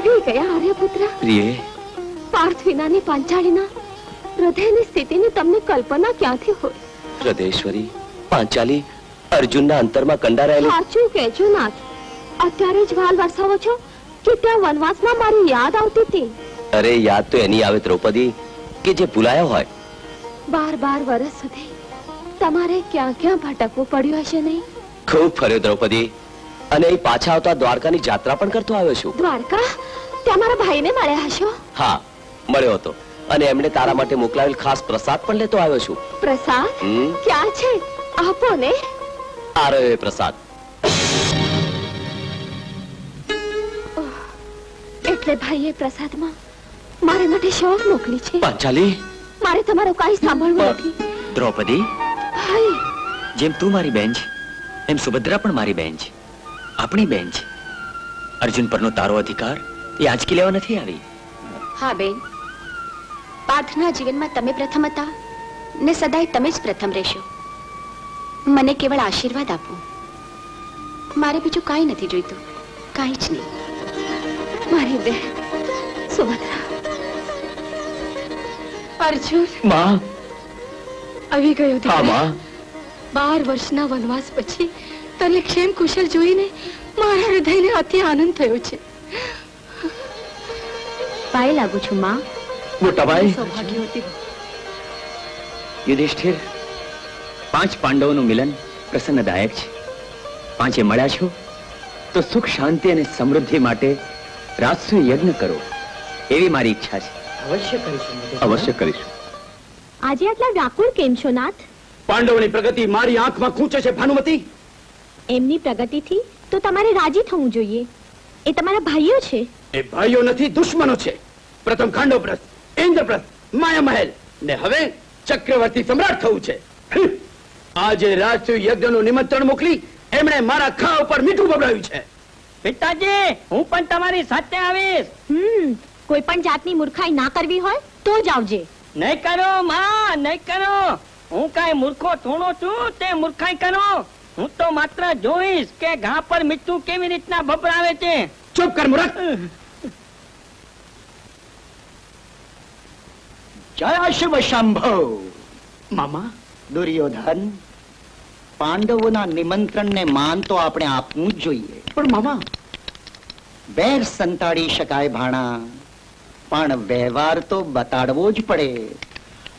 આવી ગયા આર્યપુત્ર. પ્રિય, પાર્થ વિનાની પાંચાળીના હૃદયની સ્થિતિની તમને કલ્પના ક્યાંથી હોય? હૃદયેશ્વરી, પાંચાલી અર્જુનના અંતરમાં કંડારાયેલી. સાચું કહેજો નાથ, અત્યારે જ વાલ વરસાવો છો કે ત્યાં વનવાસમાં મારી યાદ આવતી હતી? અરે યાદ તો એની આવે દ્રૌપદી કે જે ભૂલાયો હોય. 12 વર્ષ સુધી તમારે ક્યાં ક્યાં ભટકવું પડ્યું હશે નહીં? ખૂબ ફર્યો દ્રૌપદી, અને એ પાછા આવતા દ્વારકાની જાત્રા પણ કરતો આવ્યો છું. દ્વારકા? ત્યાં મારા ભાઈને મળ્યા હશો? હા, મળ્યો હતો, અને એમણે તારા માટે મોકલાવેલ ખાસ પ્રસાદ પણ લેતો આવ્યો છું. પ્રસાદ ક્યાં છે? આપો ને. આ રહ્યો એ પ્રસાદ. એટલે ભાઈએ પ્રસાદમાં મારે માટે શોખ મોકલી છે. પાંચાલી, મારે તમારું કાંઈ સાંભળવું નથી. દ્રૌપદી, ભાઈ, જેમ તું મારી બેન છે એમ સુભદ્રા પણ મારી બેન છે, આપણી બેન છે. અર્જુન પરનો તારો અધિકાર એ આંચકી લેવા નથી આવી. હા બેન, પાર્થના જીવનમાં તમે પ્રથમ હતા ને સદાય તમે જ પ્રથમ રહેશો. મને કેવળ આશીર્વાદ આપો, મારે બીજું કાંઈ નથી જોઈતું, કાંઈ જ નહીં. મારી બેન સુભદ્રા. અર્જુન માં. આવી ગયો હા દીકરા. માં. 12 વર્ષના વનવાસ પછી તને ક્ષેમ કુશલ જોઈને મારા હૃદયને અતિ આનંદ થયો છે. પાય લાગુ છું માં. મોટાભાઈ. સૌભાગ્યવતી. યુધિષ્ઠિર, 5 પાંડવોનું મિલન પ્રસન્નદાયક છે. 5એ મળ્યા છો તો સુખ, શાંતિ અને સમૃદ્ધિ માટે રાજસૂય યજ્ઞ કરો એવી મારી ઈચ્છા છે. અવશ્ય કરીશું. અવશ્ય કરીશું. આજે આટલા વ્યાકુળ કેમ છો નાથ? પાંડવોની પ્રગતિ મારી આંખમાં ખૂંચે છે ભાનુમતી. એમની પ્રગતિથી તો તમારે રાજી થવું જોઈએ. એ તમારા ભાઈઓ છે. એ ભાઈઓ નથી, દુશ્મનો છે. પ્રથમ ખાંડવપ્રસ્થ, ઇન્દ્રપ્રસ્થ, માયામહેલ ને હવે ચક્રવર્તી સમ્રાટ થવું છે. આજે રાજસૂય યજ્ઞનું નિમંત્રણ મોકલી એમણે મારા ખા ઉપર મીઠું બબડાવ્યું છે. પિતાજી, હું પણ તમારી સાથે આવીશ. કોઈ પણ જાતની મૂર્ખાઈ ના કરવી હોય તો જ આવજે. નહીં કરો માં, નહીં કરો. હું કઈ મૂર્ખો થોડો છું તે મૂર્ખાઈ કરો. હું તો માત્ર જોઈશ કે ઘા પર મીઠું કેવી રીતના ભભરાવે છે. ચૂપ કર મૂર્ખ. જય શુભ શંભો. મામા, દુર્યોધન, પાંડવોના નિમંત્રણને માન તો આપણે આપવું જ જોઈએ. પણ મામા, વેર સંતાડી શકાય ભાણા, પણ વ્યવહાર તો બતાડવો જ પડે.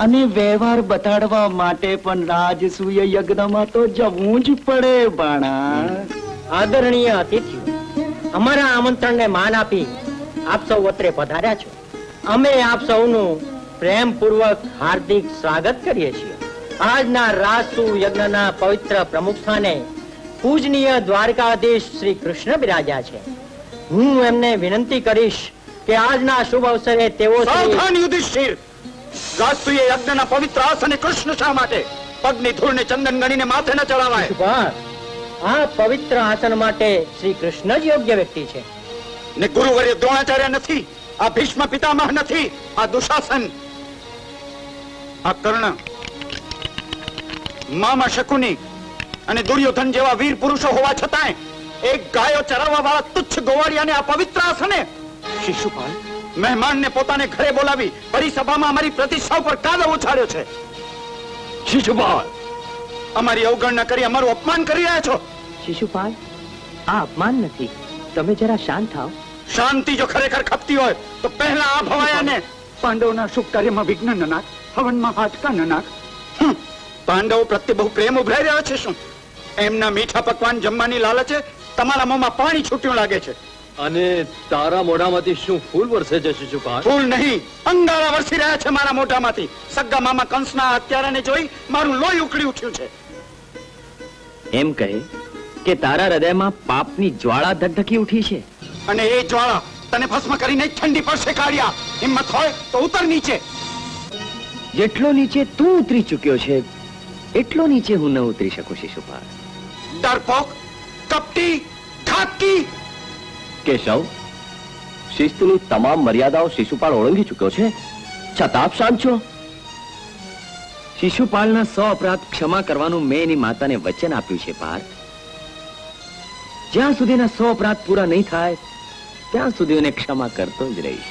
અને વ્યવહાર બતાડવા માટે પણ રાજસૂય યજ્ઞમાં તો જવું જ પડે ભાણા. આદરણીય અતિથિઓ, અમારા આમંત્રણને માન આપી આપ સૌ અત્રે પધાર્યા છો. અમે આપ સૌનું પ્રેમપૂર્વક હાર્દિક સ્વાગત કરીએ છીએ. આજના રાજસુ યજ્ઞના પવિત્ર પ્રમુખ સ્થાને પૂજનીય દ્વારકાધીશ શ્રી કૃષ્ણ બિરાજ્યા છે. હું એમને વિનંતી કરીશ કે આજના શુભ અવસરે તેઓ સાવધાન યુધિષ્ઠિર. રાજસૂય યજ્ઞના પવિત્ર આસને કૃષ્ણ શા માટે? પગની ધૂળને ચંદન ગણીને માથે ન ચડાવાય. આ પવિત્ર આસન માટે શ્રી કૃષ્ણ જ યોગ્ય વ્યક્તિ છે. ને ગુરુવર્ય દ્રોણાચાર્ય નથી, આ ભીષ્મ પિતામહ નથી, આ દુશાસન, આ કર્ણ, મામા શકુની અને દુર્યોધન જેવા વીર પુરુષો હોવા છતાંય એક ગાયો ચરાવવા વાળા તુચ્છ ગોવાળિયાને આ પવિત્ર આસને. શિશુપાલ, મહેમાનને પોતાને ઘરે બોલાવી પરિસભામાં અમારી પ્રતિષ્ઠા ઉપર કાદવ ઉછાળ્યો છે. શિશુપાલ, અમારી અવગણના કરી અમારું અપમાન કરી રહ્યા છો. શિશુપાલ, આ અપમાન નથી, તમે જરા શાંત થાઓ. શાંતિ જો ખરેખર ખપતી હોય તો પહેલા આ ભવાયાને. પાંડવોના શુભ કાર્યમાં વિઘ્ન ન નાખ, હવનમાં હાડકા ન નાખ. પાંડવો પ્રત્યે બહુ પ્રેમ ઉભરાઈ રહ્યો છે શું? એમના મીઠા પકવાન જમવાની લાલચે તમારા મોંમાં પાણી છૂટ્યું લાગે છે. અને તારા મોઢામાંથી શું ફૂલ વરસે છે શિશુપાલ? ફૂલ નહીં, અંગારા વરસી રહ્યા છે મારા મોઢામાંથી. સગ્ગા મામા કંસના હત્યારાને જોઈ મારું લોહી ઉકળી ઉઠ્યું છે. એમ કહે કે તારા હૃદયમાં પાપની જ્વાળા ધગધકી ઉઠી છે. અને એ જ્વાળા તને ભસ્મ કરીને ઠંડી પડશે. કાઢ્યા હિંમત હોય તો ઉતર નીચે. જેટલો નીચે તું ઉતરી ચૂક્યો છે એટલો નીચે હું ન ઉતરી શકું શિશુપાલ. ડરપોક, કપટી, ઘાતકી. કેશવ, શિસ્તની તમામ મર્યાદાઓ શિશુપાલ ઓળંગી ચૂક્યો છે, છતાં આપ શાંત છો. શિશુપાલના 100 અપરાધ ક્ષમા કરવાનું મેં એની માતાને વચન આપ્યું છે પાર્થ. જ્યાં સુધીના 100 અપરાધ પૂરા નહીં થાય ત્યાં સુધી એને ક્ષમા કરતો જ રહીશ.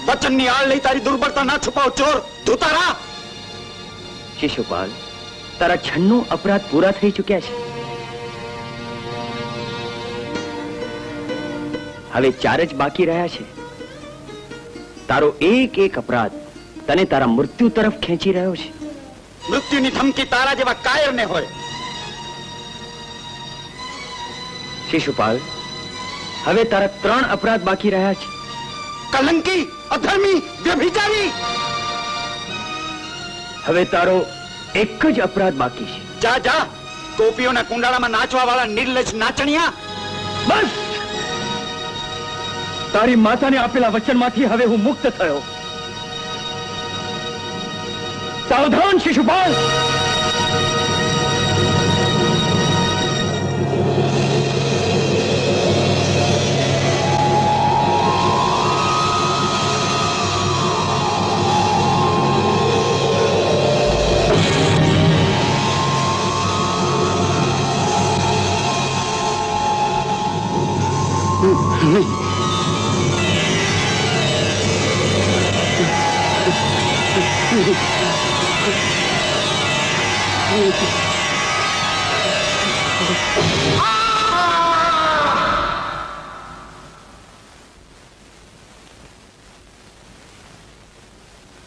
વચનની આળ લઈ તારી દુર્બળતા ના છુપાવ ચોર ધૂતારા. શિશુપાલ, તારા 96 અપરાધ પૂરા થઈ ચૂક્યા છે. હવે 4 જ બાકી રહ્યા છે. તારો એક એક અપરાધ તને તારા મૃત્યુ તરફ ખેંચી રહ્યો છે. મૃત્યુની ધમકી તારા જેવા કાયરને હોય. શિશુપાલ, હવે તારા 3 અપરાધ બાકી રહ્યા છે. કલંકી, અધર્મી, વ્યભિચારી. હવે તારો એક જ અપરાધ બાકી છે. જા જા, ગોપીઓના કુંડાળામાં નાચવા વાળા નિર્લજ નાચણિયા. બસ! તારી માતાને આપેલા વચનમાંથી હવે હું મુક્ત થયો. સાવધાન શિશુપાલ!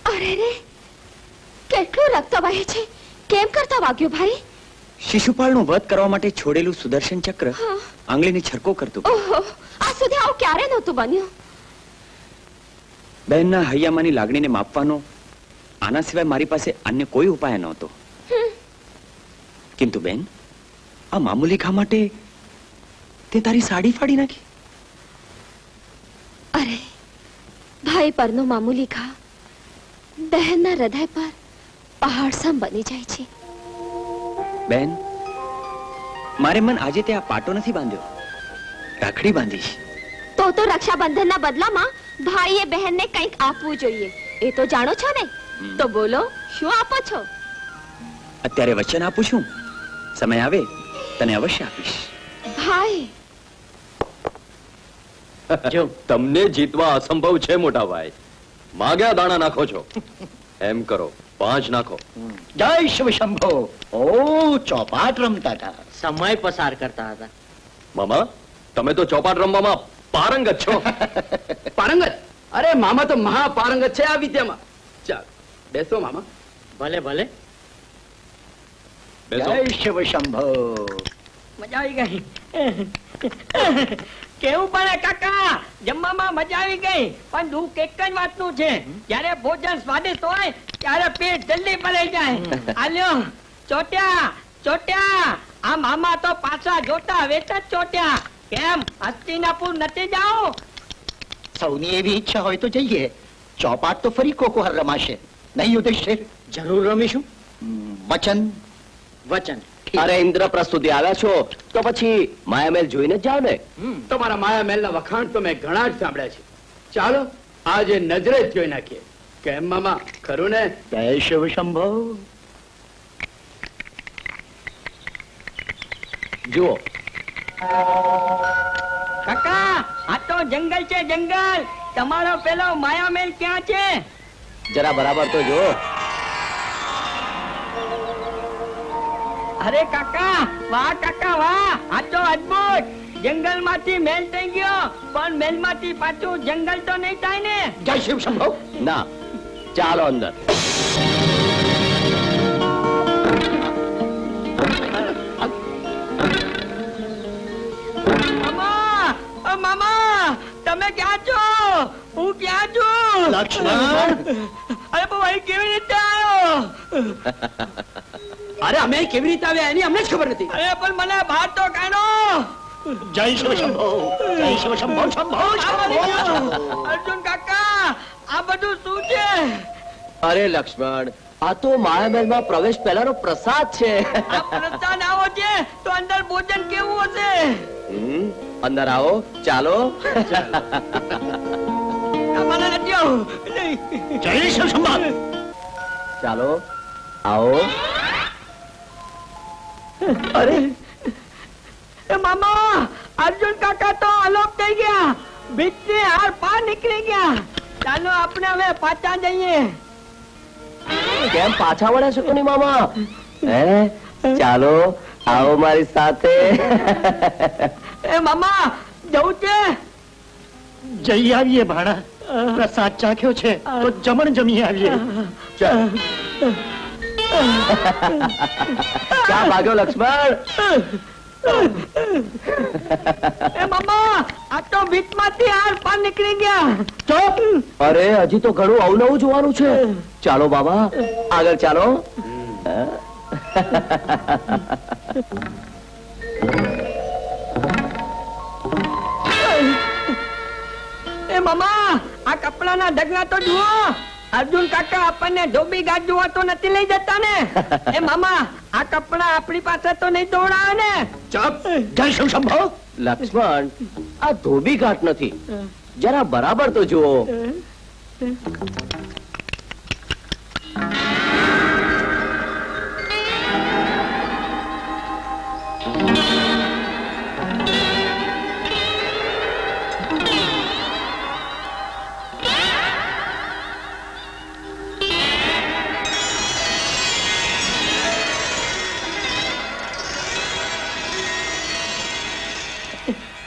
અરે રે, કેટલું રક્ત વહે છે. કેમ કરતા વાગ્યો ભાઈ? શિશુપાળનો વધ કરવા માટે છોડેલું સુદર્શન ચક્ર હા. આંગળીને છરકો કરતું. ઓહો, આ સુધી આવું ક્યારે નહોતું બન્યું. બહેનના હૈયામાંની લાગણીને માપવાનો આના સિવાય મારી પાસે અન્ય કોઈ ઉપાય નહોતો. કિંતુ બેન, આ મામૂલી ઘા માટે તે તારી સાડી ફાડી નાખી. અરે, ભાઈ પરનો મામૂલી ઘા બહેનના હૃદય પર પહાડ સમ બની જાય છે. બેન, મારે મન આજે તે આ પાટો નથી બાંધ્યો, રાખડી બાંધીશ. તો રક્ષાબંધનના બદલામાં ભાઈએ બહેનને કંઈક આપવું જોઈએ. એ તો જાણો છો ને? તો બોલો, શું આપો છો? અત્યારે વચન આપું છું, સમય આવે તને અવશ્ય આપીશ. ભાઈ, જો તમને જીતવા અસંભવ છે મોટા ભાઈ. માગ્યા દાણા નાખો છો, એમ કરો 5 નાખો. જય શિવ શંભો. ઓ, ચોપાટ રમતા હતા. સમય પસાર કરતા હતા. મામા, તમે તો ચોપાટ રમવામાં પારંગત છો. પારંગત? અરે મામા તો મહાપારંગત છે આ વિદ્યામાં. ચાલ બેસો મામા. ભલે ભલે. બેસો. જય શિવ શંભો. મજા આવી ગઈ. કેવું પડે કાકા, જમવામાં મજા આવી ગઈ, પણ દુઃખ એક જ વાતનું છે, જ્યારે ભોજન સ્વાદિષ્ટ હોય ત્યારે પેટ જલ્દી ભરાઈ જાય. આલ્યો ચોટ્યા ચોટ્યા. આ મામા તો પાછા જોતા વેત જ ચોટ્યા. કેમ હસ્તિનાપુર નથી જાઓ? સૌની એવી ઈચ્છા હોય તો જઈએ. ચોપાટ તો ફરી કોકોહર રમાશે, નહીં યુધિષ્ઠિર? જરૂર રમીશું. વચન વચન. અરે ઇન્દ્રપ્રસ્થ સુધી આવ્યા છો તો પછી માયામેલ જોઈને જ જાઓ ને. તમારા માયા મહેલના વખાણ તો મેં ઘણા જ સાંભળ્યા છે. ચાલો આજે નજરે જ જોઈ નાખીએ. કેમ મામા, ખરું ને? જય શિવ શંભો. જુઓ, કાકા, આ તો જંગલ છે, જંગલ. તમારો પેલો માયામેલ ક્યાં છે? જરા બરાબર તો જુઓ. અરે કાકા, વાહ કાકા વાહ, આ તો અદ્ભુત. જંગલ માંથી મેલ થઈ ગયો, પણ મેલ માંથી પાછું જંગલ તો નહીં થાય ને? જય શિવ શંભો. ના, ચાલો અંદર. મામા, ઓ મામા, તમે ક્યાં છો? હું ક્યાં છું? લક્ષ્મણ. અરે બહુ અહીં કેવી રીતે આવ્યો? અરે અમે કેવી રીતે આવ્યા એની અમને જ ખબર નથી. અરે પણ મને બહાર તો કાઢો. જય શિવ શંભો. જય શિવ શંભો શંભો શંભો. અર્જુન કાકા, આ બધું શું છે? અરે લક્ષ્મણ, આ તો માયામેલમાં પ્રવેશ પહેલાનો પ્રસાદ છે. આ પ્રસ્થાન આવો છે તો અંદર ભોજન કેવું હશે? અંદર આવો, ચાલો. મને નથી આવું. જય શિવ શંભો. ચાલો આવો. અરે એ મામા, અર્જુન કાકા તો અલોપ થઈ ગયા. ભીખ ચાલો આપણે હવે પાછા જઈએ. કેમ પાછા વળ્યા છો કોની મામા? હે ચાલો આવો મારી સાથે. એ મામા જવું છે. જઈ આવીએ ભાણા. પ્રસાદ ચાખ્યો છે તો જમણ જમી આવીએ. ક્યાં ભાગ્યો લક્ષ્મણ? એ મામા આ તો ભીતમાંથી આર પાર નીકળી ગયા. ચૂપ! અરે હજી તો ઘણું અવનવું જોવાનું છે. ચાલો બાબા આગળ ચાલો. એ મામા આ કપડાના ઢગલા તો જુઓ. અર્જુન કાકા આપણને ધોબી ઘાટ જોવા તો નથી લઈ જતા ને? એ મામા આ કપડા આપણી પાસે તો નહીં દોડાવે ને? ચપ જય શિવ શંભો. લક્ષ્મણ આ ધોબી ઘાટ નથી, જરા બરાબર તો જુઓ.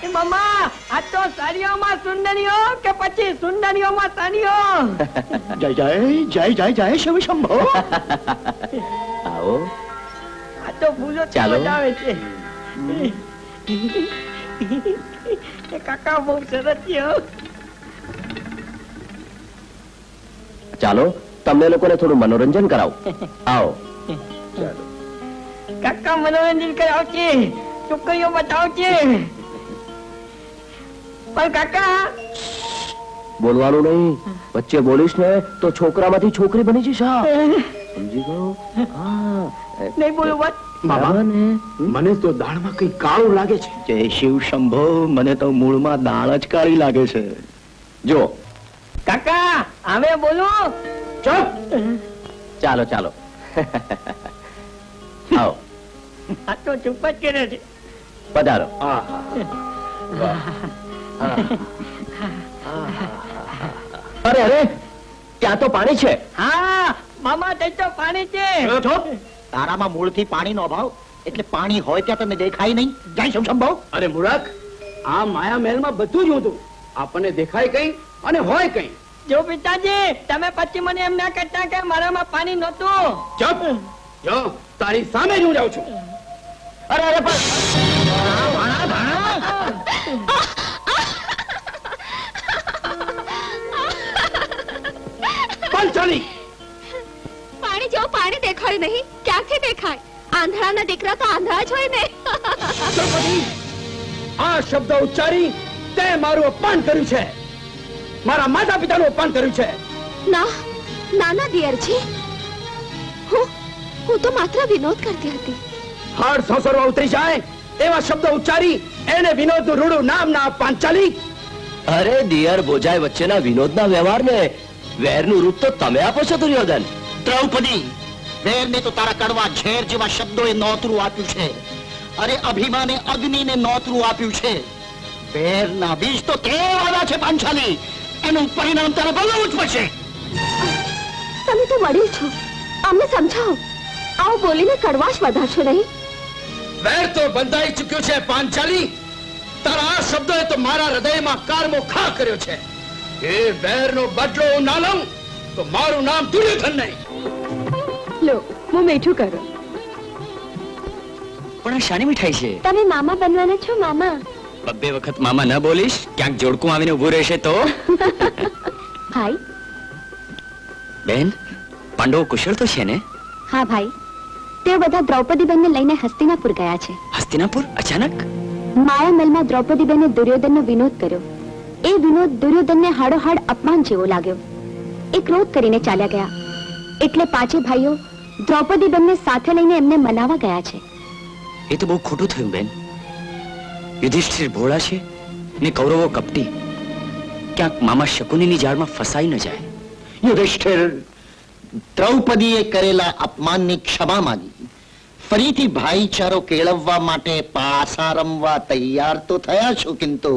એ મામા આ તો સાડીઓમાં સુંદરીઓ કે પછી સુંદરીઓમાં સાડીઓ? જય જય જય જય જય શિવ શંભો. આવો આ તો ફૂલો ચાલો. આવે છે. એ કાકા બહુ સરસ છે હો. ચાલો તમને લોકોને થોડું મનોરંજન કરાવું. આવો. કાકા મનોરંજન કરાવશે, છોકરીઓ બતાવશે. પણ કાકા બોલવાનું નહીં, વચ્ચે બોલીશ ને તો છોકરામાંથી છોકરી બની જઈશ. હા સમજી ગયો? હા નહીં બોલું બસ. બરાબર ને? મને તો દાળમાં કઈ કાળું લાગે છે. જય શિવ શંભો. મને તો મૂળમાં દાળ જ કાળી લાગે છે. જો કાકા હવે બોલું. ચૂપ! ચાલો ચાલો. આવો આ તો ચૂપ જ કરે છે. પધારો. અરે અરે ત્યાં તો પાણી છે. હા મામા તે તો પાણી છે. તારામાં મૂળથી પાણીનો અભાવ, એટલે પાણી હોય ત્યાં તને દેખાય નહીં. જય શિવ શંભો. અરે મૂરખ, આ માયા મહેલમાં બધું જ હતું. આપણને દેખાય કઈ અને હોય કઈ. જો પિતાજી તમે પછી મને એમ ના કહેતા કે મારામાં પાણી નહોતું. ચપ જો તારી સામે જ હું જાઉં છું. અરે અરે પણ ચાલી પાણી જેવું પાણી દેખાયું નહીં. ક્યાંથી દેખાય? આંધળાના દીકરા તો આંધળા જ હોય ને. આ શબ્દ ઉચ્ચારી તે મારું અપમાન કર્યું છે, મારા માતા પિતાનું અપમાન કર્યું છે. ના નાના દિયરજી, હું તો માત્ર વિનોદ કરતી હતી. હાડ સંસારમાં ઉતરી જાય એવા શબ્દ ઉચ્ચારી એને વિનોદનું રૂડું નામ ના આપવાન ચાલી. અરે દિયર ભોજાઈ વચ્ચેના વિનોદના વ્યવહારને વેરનું રૂપ તો તમે આપો છો દુર્યોધન. દ્રૌપદી, વેરને તો તારા કડવા ઝેર જેવા શબ્દોએ નોતરું આપ્યું છે. અરે અભિમાને અગ્નિને નોતરું આપ્યું છે. વેરના બીજ તો કેવા આવ્યા છે પાંચાલી. એનું પરિણામ તારે ભોગવવું જ પડશે. તમે તો વડીલ છો, અમને સમજાવો. આવો બોલીને કડવાશ વધારશો નહીં. વેર તો બંધાઈ ચૂક્યું છે પાંચાલી. તારા આ શબ્દોએ તો મારા હૃદયમાં કારમો ખા કર્યો છે. એ વેરનો બદલો હું ના લઉં તો મારું નામ દુર્યોધન નહીં. લો હું મીઠું કરું. પણ આ શાની મીઠાઈ છે? તમે મામા બનવાના છો? મામા બબ્બે વખત મામા ન બોલીશ, ક્યાંક જોડકું આવીને ઊભું રહેશે તો. ભાઈ. બેન, પાંડવો કુશળ તો છે ને? હા ભાઈ, તેઓ બધા દ્રૌપદીબેનને લઈને હસ્તિનાપુર ગયા છે. હસ્તિનાપુર અચાનક? માયા મહેલમાં દ્રૌપદીબેને દુર્યોધનનો વિનોદ કર્યો. એ વિનોદ દુર્યોધનને હાડોહાડ અપમાન જેવો લાગ્યો. એ ક્રોધ કરીને ચાલ્યા ગયા. એટલે પાંચે ભાઈઓ દ્રૌપદીબેનને સાથે લઈને એમને મનાવવા ગયા છે. એ તો બહુ ખોટું થયું બેન. યુધિષ્ઠિર ભોળા છે ને કૌરવો કપટી. ક્યાંક મામા શકુનીની જાળમાં ફસાઈ ન જાય. યુધિષ્ઠિર, દ્રૌપદીએ કરેલા અપમાનની ક્ષમા માંગી. ફરીથી ભાઈચારો કેળવવા માટે પાસા રમવા તૈયાર તો થયા છો, કિંતુ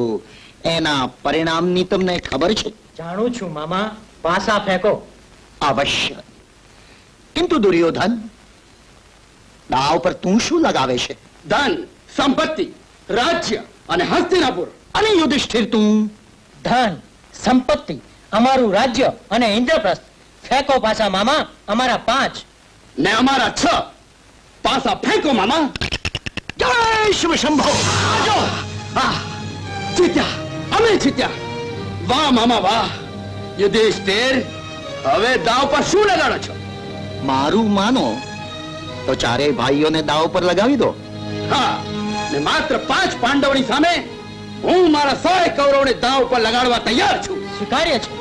એના પરિણામની તમને ખબર છે? જાણું છું મામા, પાસા ફેંકો. અવશ્ય. કિંતુ દુર્યોધન, દાવ પર તું શું લગાવે છે? ધન, સંપત્તિ, રાજ્ય અને હસ્તિનાપુર. અને યુધિષ્ઠિર તું? ધન, સંપત્તિ, અમારું રાજ્ય અને ઇન્દ્રપ્રસ્થ. ફેંકો પાસા મામા, અમારા 5. ને અમારા 6. પાસા ફેંકો મામા. જય શિવ શંભો! જો, જીત્યા, અમે જીત્યા. વાહ મામા વાહ. યુધિષ્ઠિર, હવે દાવ પર શું લગાડો છો? મારું માનો તો ચારેય ભાઈઓને દાવ પર લગાવી દો. હા, ને માત્ર 5 પાંડવોની સામે હું મારા 100 કૌરવોને દાવ પર લગાડવા તૈયાર છું. સ્વીકાર્ય છે.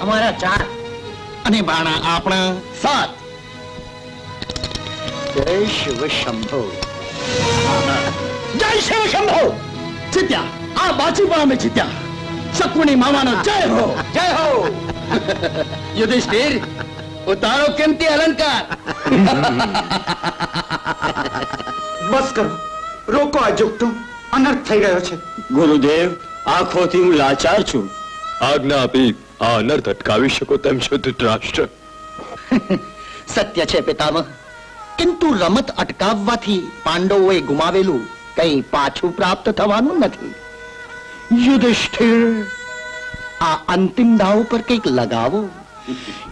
અમારા 4. અને બાણા આપણા 7. જય શિવ શંભો! જય શિવ શંભો! જીત્યા, આ બાજી પણ અમે જીત્યા. શકુની મામાનો જય હો! જય હો! યુધિષ્ઠિર, ઉતારો કેમતી અલંકાર. બસ કરો, રોકો આ જુગતો. અનર્થ થઈ રહ્યો છે. ગુરુદેવ, આંખોથી હું લાચાર છું. આજ્ઞા આપી આ અનર્થ અટકાવી શકો તેમ છો ધૃતરાષ્ટ્ર. સત્ય છે પિતામહ, કિંતુ રમત અટકાવવાથી પાંડવોએ ગુમાવેલું કઈ પાછું પ્રાપ્ત થવાનું નથી. યુધિષ્ઠિર, આ અંતિમ દાવ પર કંઈક લગાવો.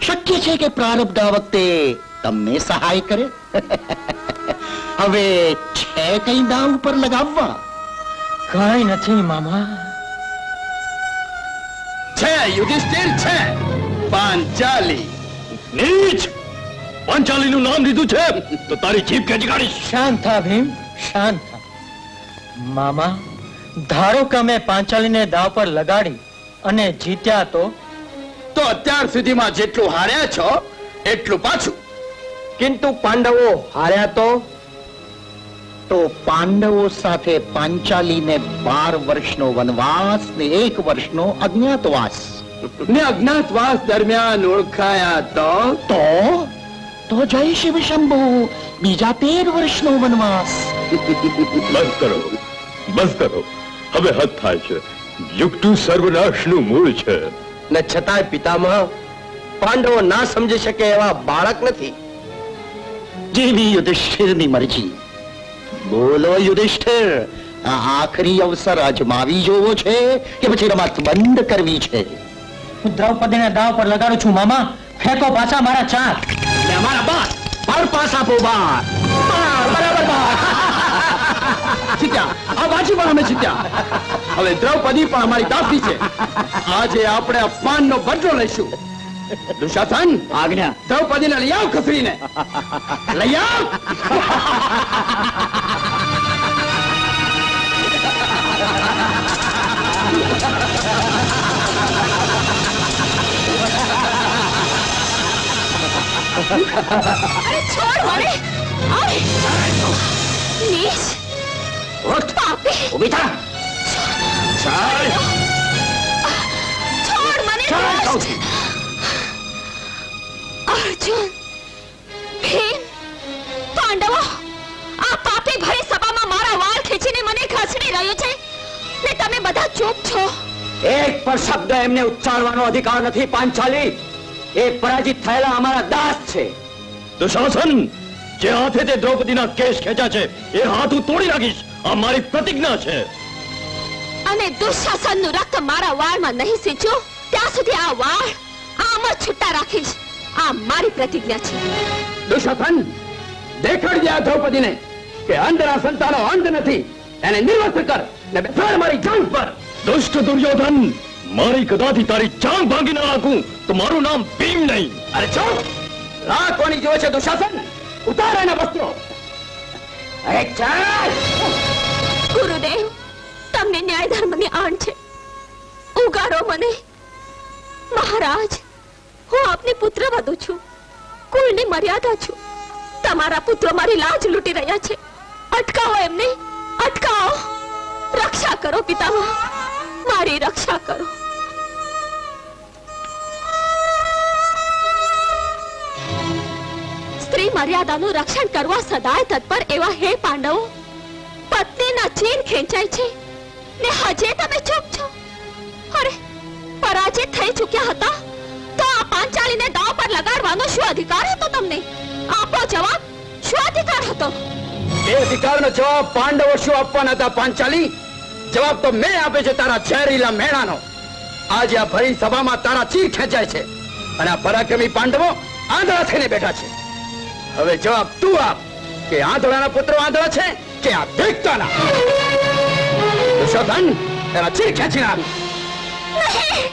શક્ય છે કે પ્રારબ્ધ આ વખતે તમને સહાય કરે. હવે છે કઈ દાવ પર લગાવવા? કઈ નથી મામા. છે યુધિષ્ઠિર, છે પાંચાલી. નીચ! પાંચાલીનું નામ લીધું છે તો તારી જીભ ખેંચી કાઢીશ. શાંત થા ભીમ, શાંત થા. મામા, ધારો કે અમે પાંચાલીને દાવ પર લગાડી અને જીત્યા તો અત્યાર સુધીમાં જેટલું હાર્યા છો એટલું પાછું. કિંતુ પાંડવો હાર્યા તો પાંડવો સાથે પાંચાલીને 12 વર્ષનો વનવાસ ને 1 વર્ષનો અજ્ઞાતવાસ. ને અજ્ઞાતવાસ દરમિયાન ઓળખાયા તો જય શિવ શંભુ, બીજા 13 વર્ષનો વનવાસ. બસ કરો, બસ કરો. હવે હદ થાય છે. યુક્તું સર્વનાશનું મૂળ છે. ને છતાંય પિતામહ, પાંડવો ના સમજી શકે એવા બાળક નથી. જેવી યુધિષ્ઠિરની મરજી. બોલો યુધિષ્ઠિર, આ આખરી અવસર અજમાવી જોવો છે કે પછી રમત બંધ કરવી છે? હું દ્રૌપદીને દાવ પર લગાડું છું મામા. ફેંકો પાછા મારા 4. ને અમારા 12. પર પાસા પો 12. બરાબર 12. જીત્યા, આ બાજી પણ અમે જીત્યા. હવે દ્રૌપદી પણ અમારી દાસી છે. આજે આપણે અપમાનનો બદલો લઈશું. દુશાસન, આજ્ઞા. દ્રૌપદીને લઈ આવ ખસરીને. લઈ આવ. અરે છોડ મને! નીચ! પાપી! ઊભી થા. છોડ મને! અર્જુન, ભીમ, પાંડવો, આ પાપી ભરી સભામાં મારા વાળ ખેંચીને મને ઘસડી રહ્યો છે ને તમે બધા ચૂપ છો. એક પણ શબ્દ એમને ઉચ્ચારવાનો અધિકાર નથી પાંચાલી. એ પરાજિત થયેલા અમારા દાસ છે. દુશાસન, જે હાથે તે દ્રૌપદીના કેસ ખેંચ્યા છે એ હાથ હું તોડી નાખીશ. આ મારી પ્રતિજ્ઞા છે. અને દુશાસનનું રક્ત મારા વાળમાં નહીં સિંચ્યું ત્યાં સુધી આ વાળ આમ જ છૂટા રાખીશ. આ મારી પ્રતિજ્ઞા છે. દુશાસન, દેખાડજે આ દ્રૌપદીને કે અંધના સંતાનો અંધ નથી. એને નિર્વસ્ત્ર કર ને બેસાડ મારી જાંઘ પર. દુષ્ટ દુર્યોધન, મારી ગદાથી તારી જાંઘ ભાંગી ના નાખું તો મારું નામ ભીમ નહીં. અરે ચૂપ! રાહ કોની જોવે છે દુશાસન? ઉતાર એના વસ્ત્રો. અરે ચાલ! ગુરુદેવ, તમને ન્યાય ધર્મની આણ છે. ઉગારો મને. મહારાજ, હું આપની પુત્ર વધુ છું. કુળની મર્યાદા છું. તમારા પુત્રો મારી લાજ લૂંટી રહ્યા છે. અટકાવો એમને, અટકાવો. રક્ષા કરો પિતામહ, મારી રક્ષા કરો. સ્ત્રી મર્યાદાનું રક્ષણ કરવા સદાય તત્પર એવા હે પાંડવો, પત્નીના ચીર ખેંચાય છે ને હજે તમે ચૂપ છો. અરે લઈ ચૂક્યા હતા તો આ પાંચાળીને દાવ પર લગાડવાનો શું અધિકાર હતો તમને? આપો જવાબ, શું અધિકાર હતો? એ અધિકારનો જવાબ પાંડવો શું આપવાના હતા પાંચાલી? જવાબ તો મેં આપે છે તારા ઝેરીલા મેણાનો. આજે આ ભરી સભામાં તારા ચીર ખેંચાય છે અને આ પરાક્રમી પાંડવો આંધળા થઈને બેઠા છે. હવે જવાબ તું આપ કે આંધળાના પુત્રો આંધળા છે કે આ દેખતાના? દુર્યોધન, એના ચીર ખેંચી નાખ. નહીં,